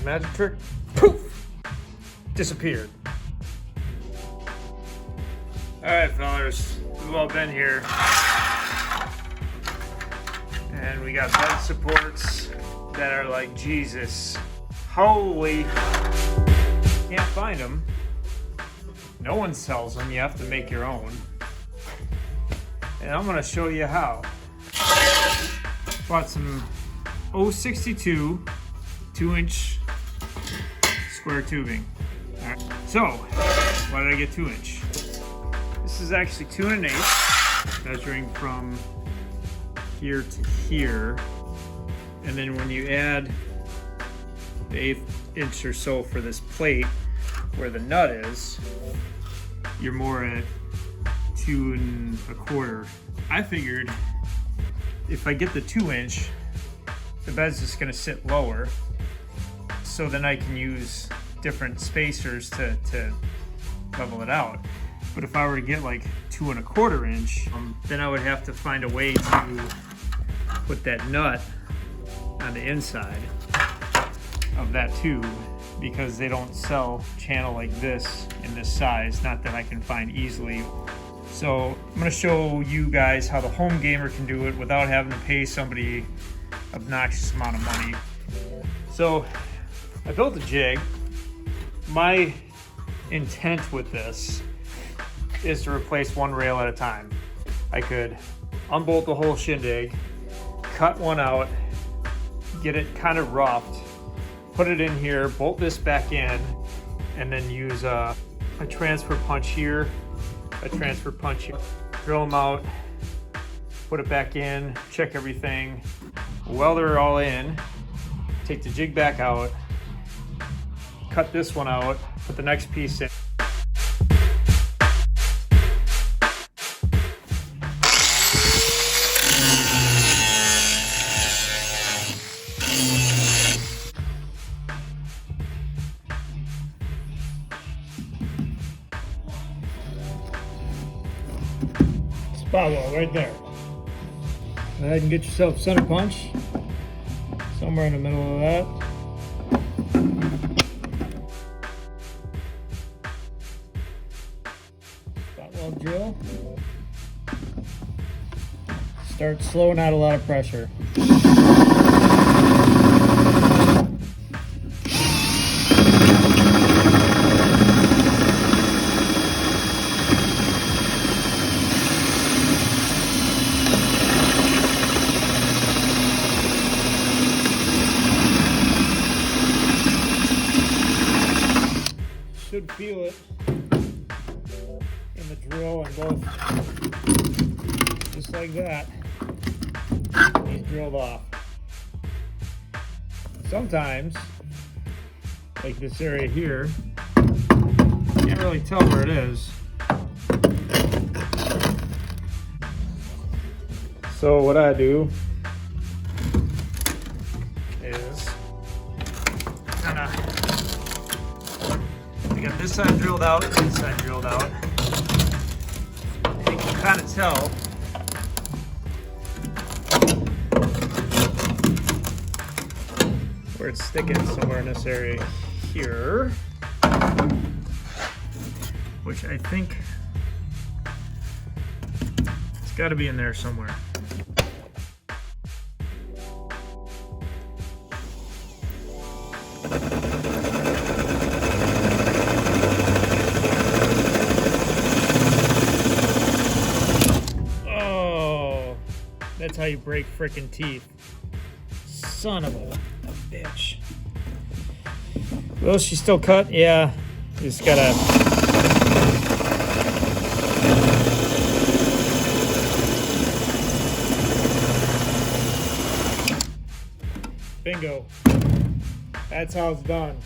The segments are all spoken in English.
magic trick. Poof! Disappeared. Alright, fellas, we've all been here. And we got bed supports that are like Jesus. Holy. Can't find them. No one sells them. You have to make your own. And I'm going to show you how. Bought some 062 2-inch square tubing. All right. So, why did I get 2-inch? This is actually 2 1/8, measuring from here to here. And then when you add the 1/8 inch or so for this plate where the nut is, you're more at 2 1/4. I figured if I get the 2-inch, the bed's just gonna sit lower, so then I can use different spacers to level it out. But if I were to get like 2 1/4 inch, then I would have to find a way to put that nut on the inside of that tube, because they don't sell channel like this in this size, not that I can find easily. So I'm going to show you guys how the home gamer can do it without having to pay somebody obnoxious amount of money. So I built a jig. My intent with this is to replace one rail at a time. I could unbolt the whole shindig, cut one out, get it kind of roughed, put it in here, bolt this back in, and then use a transfer punch here, a transfer punch here, drill them out, put it back in, check everything, weld her all in, take the jig back out, cut this one out, put the next piece in. Spot weld right there. Go ahead and get yourself a center punch somewhere in the middle of that. Spot weld drill. Start slow, not a lot of pressure. Should feel it in the drill and both, just like that. He's drilled off. Sometimes, like this area here, can't really tell where it is. So what I do is kind of, I got this side drilled out, this side drilled out. And you can kind of tell where it's sticking, somewhere in this area here, which I think it's got to be in there somewhere. Oh, that's how you break frickin' teeth. Son of a bitch. Will she still cut? Yeah. You just gotta. Bingo. That's how it's done.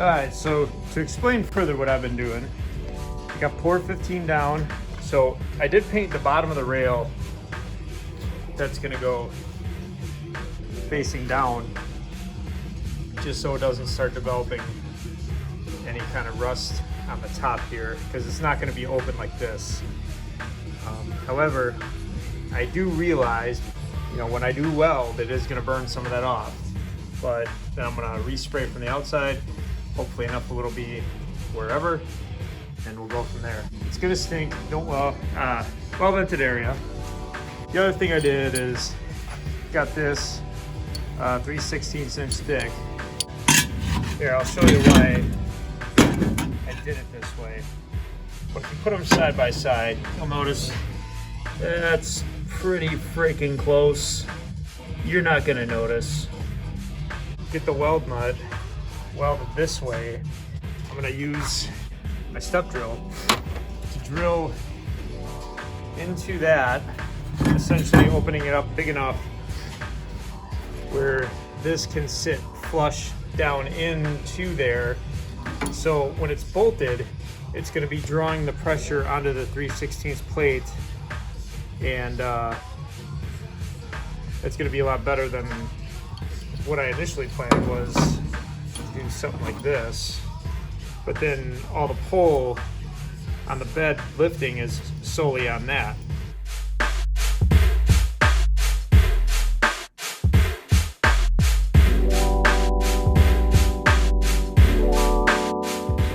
Alright, so to explain further what I've been doing, I got port 15 down. So I did paint the bottom of the rail that's gonna go facing down, just so it doesn't start developing any kind of rust on the top here, because it's not gonna be open like this. However, I do realize, you know, when I do weld, it is gonna burn some of that off. But then I'm gonna respray from the outside. Hopefully enough will be wherever, and we'll go from there. It's gonna stink, don't well vented area. The other thing I did is got this 3/16 inch thick. Here, I'll show you why I did it this way. But if you put them side by side, you'll notice that's pretty freaking close. You're not gonna notice. Get the weld nut welded this way. I'm gonna use my step drill to drill into that, essentially opening it up big enough where this can sit flush down into there. So when it's bolted, it's gonna be drawing the pressure onto the 3/16 plate, and it's gonna be a lot better than what I initially planned was to do something like this. But then all the pull on the bed lifting is solely on that. So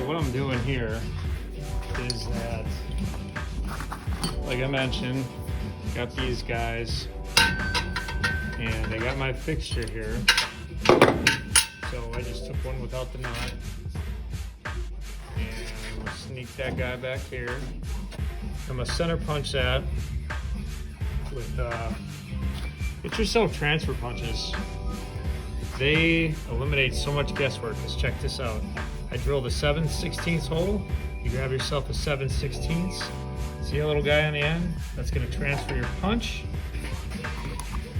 what I'm doing here is that, like I mentioned, got these guys, and I got my fixture here. So I just took one without the nut, and I'm gonna sneak that guy back here. I'm gonna center punch that with, get yourself transfer punches. They eliminate so much guesswork. Just check this out. I drilled a 7/16 hole. You grab yourself a 7/16. See a little guy on the end? That's gonna transfer your punch.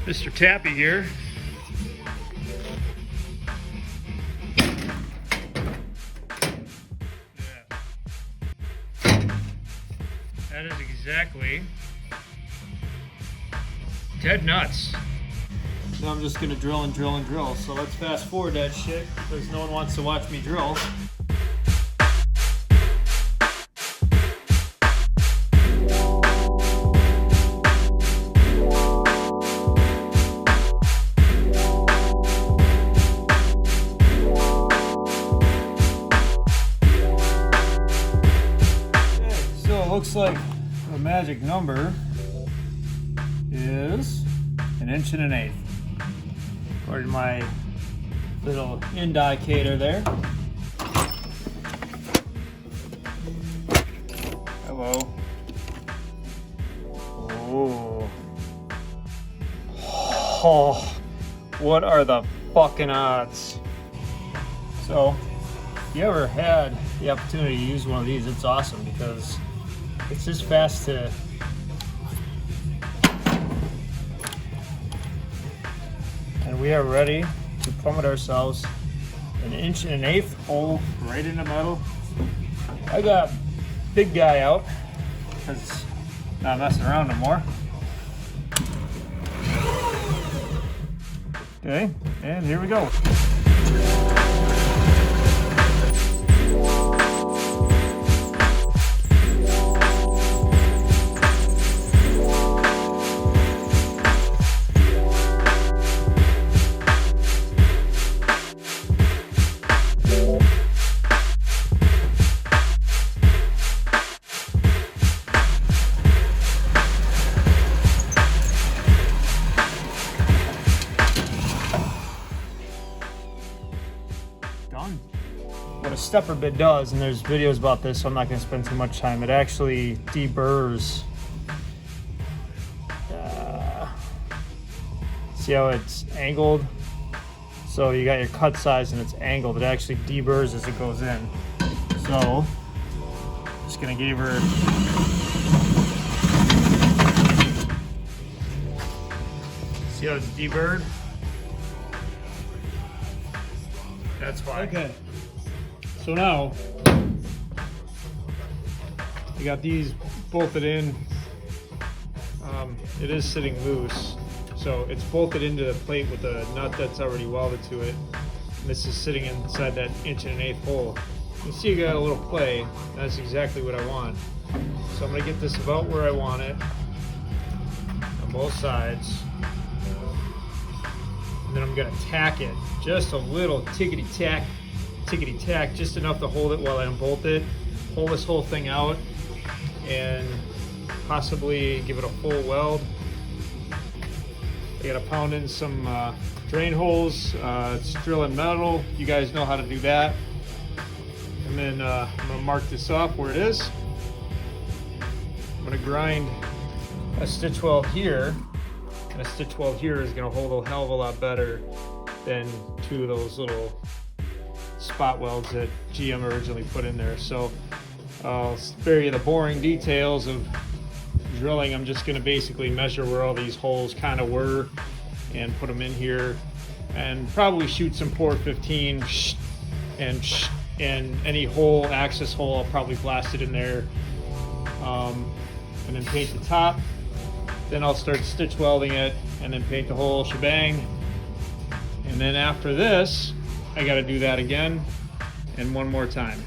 Mr. Tappy here. That is exactly dead nuts. Now I'm just gonna drill and drill and drill. So let's fast forward that shit, because no one wants to watch me drill. Looks like the magic number is 1.1 inches. According to my little indicator there. Hello. Oh, what are the fucking odds? So, if you ever had the opportunity to use one of these, it's awesome, because it's just fast to and we are ready to plummet ourselves 1.1 inches hole right in the metal. I got big guy out because not messing around no more. Okay, and here we go. What a stepper bit does, and there's videos about this, so I'm not going to spend too much time, it actually deburrs. See how it's angled? So you got your cut size and it's angled. It actually deburrs as it goes in. So, just going to give her see how it's deburred? That's why. Okay. So now I got these bolted in. It is sitting loose, so it's bolted into the plate with a nut that's already welded to it. And this is sitting inside that 1.1/8 hole. You see you got a little play. That's exactly what I want. So I'm going to get this about where I want it on both sides. And then I'm going to tack it just a little tickety tack, just enough to hold it while I unbolt it. Pull this whole thing out and possibly give it a full weld. I got to pound in some drain holes. It's drilling metal. You guys know how to do that. And then I'm going to mark this off where it is. I'm going to grind a stitch weld here, and a stitch weld here is going to hold a hell of a lot better than two of those little spot welds that GM originally put in there. So I'll spare you the boring details of drilling. I'm just going to basically measure where all these holes kind of were and put them in here, and probably shoot some port 15 and any hole, access hole, I'll probably blast it in there, and then paint the top. Then I'll start stitch welding it and then paint the whole shebang. And then after this, I got to do that again and one more time.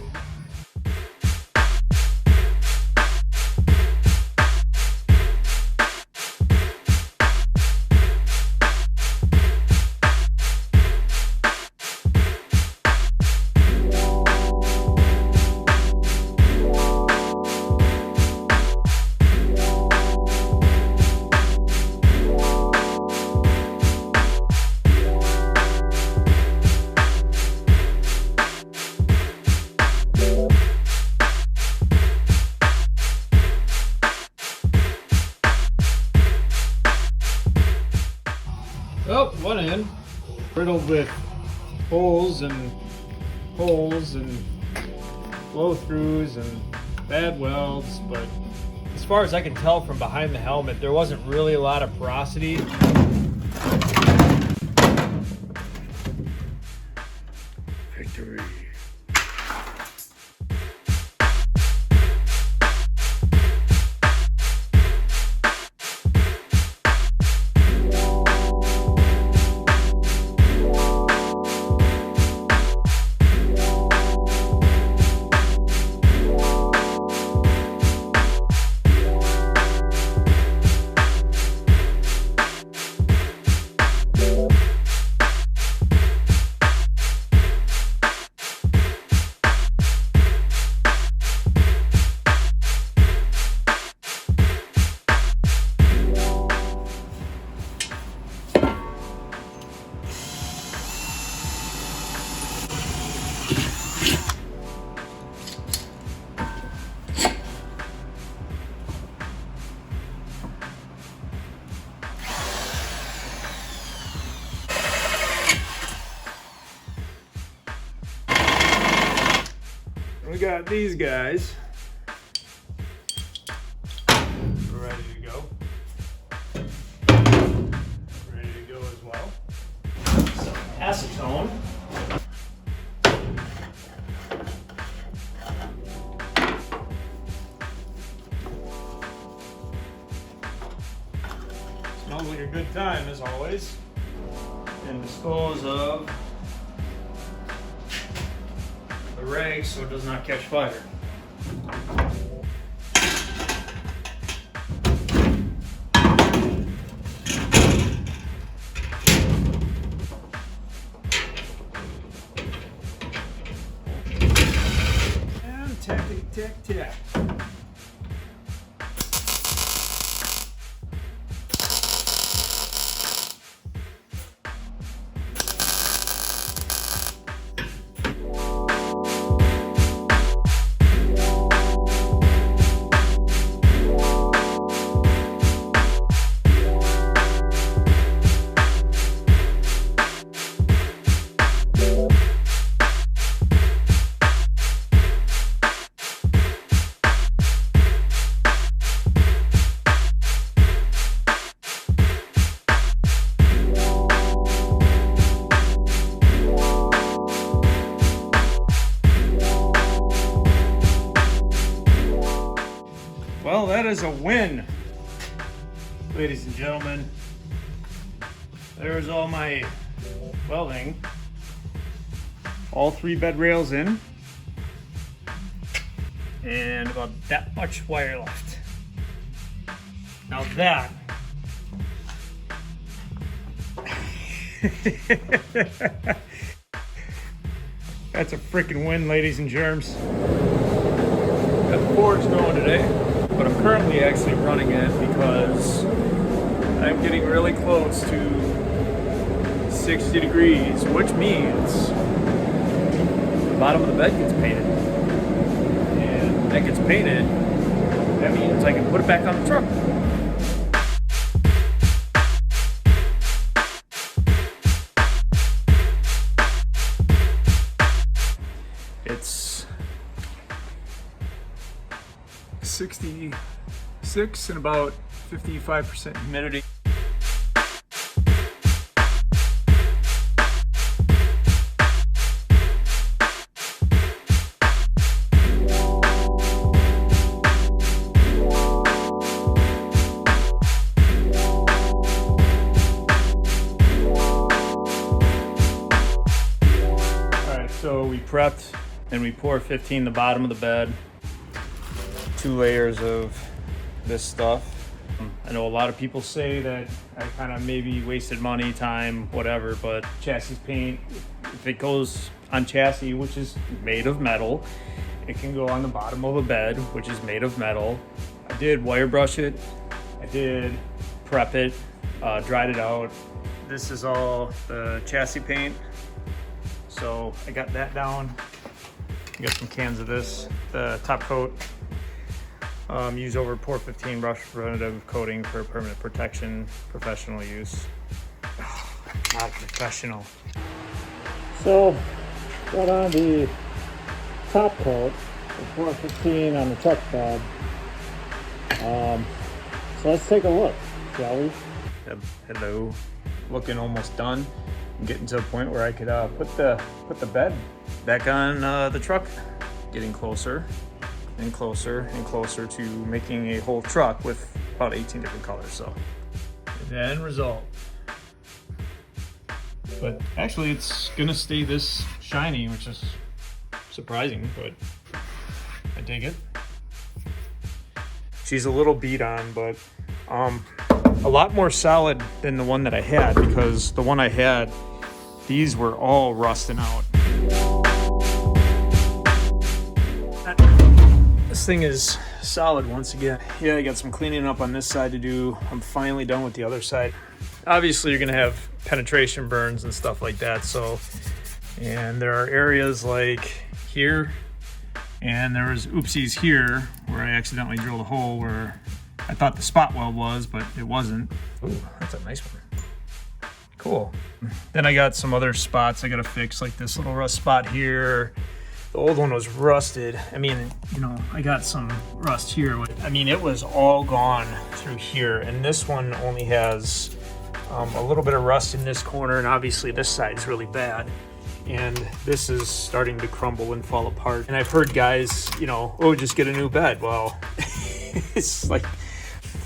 Oh, one end riddled with holes and blow throughs and bad welds, but as far as I can tell from behind the helmet, there wasn't really a lot of porosity. Victory. We got these guys ready to go. Ready to go as well. Some acetone. Smells like a good time as always. And dispose of the rag so it does not catch fire. And tack, tack, tack. is a win, ladies and gentlemen. There's all my welding. All 3 bed rails in. And about that much wire left. Now that that's a freaking win, ladies and germs. Got the forge going today, but I'm currently actually running it because I'm getting really close to 60 degrees, which means the bottom of the bed gets painted. And when that gets painted, that means I can put it back on the truck. It's 66 and about 55% humidity. So we prepped and we pour 15 the bottom of the bed, 2 layers of this stuff. I know a lot of people say that I kind of maybe wasted money, time, whatever, but chassis paint, if it goes on chassis, which is made of metal, it can go on the bottom of a bed, which is made of metal. I did wire brush it, I did prep it, dried it out. This is all the chassis paint. So I got that down. I got some cans of this, the top coat. Use over pour 15 brush preventative coating for permanent protection, professional use. Oh, not professional. So got on the top coat, the pour 15 on the truck bed. So let's take a look, shall we? Hello, looking almost done. I'm getting to a point where I could put the bed back on the truck. Getting closer and closer and closer to making a whole truck with about 18 different colors. So the end result. But actually it's gonna stay this shiny, which is surprising, but I dig it. She's a little beat on, but a lot more solid than the one that I had, because the one I had, these were all rusting out. This thing is solid once again. Yeah, I got some cleaning up on this side to do. I'm finally done with the other side. Obviously you're gonna have penetration burns and stuff like that, so, and there are areas like here, and there was oopsies here where I accidentally drilled a hole where I thought the spot weld was, but it wasn't. Ooh, that's a nice one. Cool. Then I got some other spots I gotta fix, like this little rust spot here. The old one was rusted. I mean, you know, I got some rust here. I mean, it was all gone through here, and this one only has a little bit of rust in this corner, and obviously this side is really bad. And this is starting to crumble and fall apart. And I've heard guys, you know, oh, just get a new bed. Well, it's like,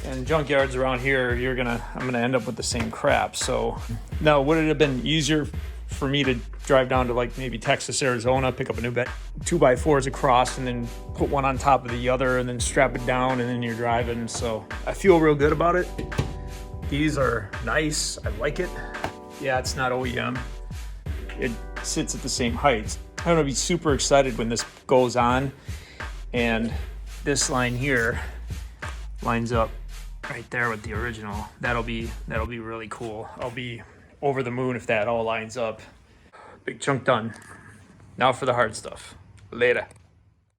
and junkyards around here, I'm gonna end up with the same crap. So now, would it have been easier for me to drive down to like maybe Texas, Arizona, pick up a new bed, 2x4s across, and then put one on top of the other, and then strap it down, and then you're driving. So I feel real good about it. These are nice. I like it. Yeah, it's not OEM. It sits at the same height. I'm gonna be super excited when this goes on, and this line here lines up right there with the original. That'll be really cool. I'll be over the moon if that all lines up. Big chunk done. Now for the hard stuff. Later.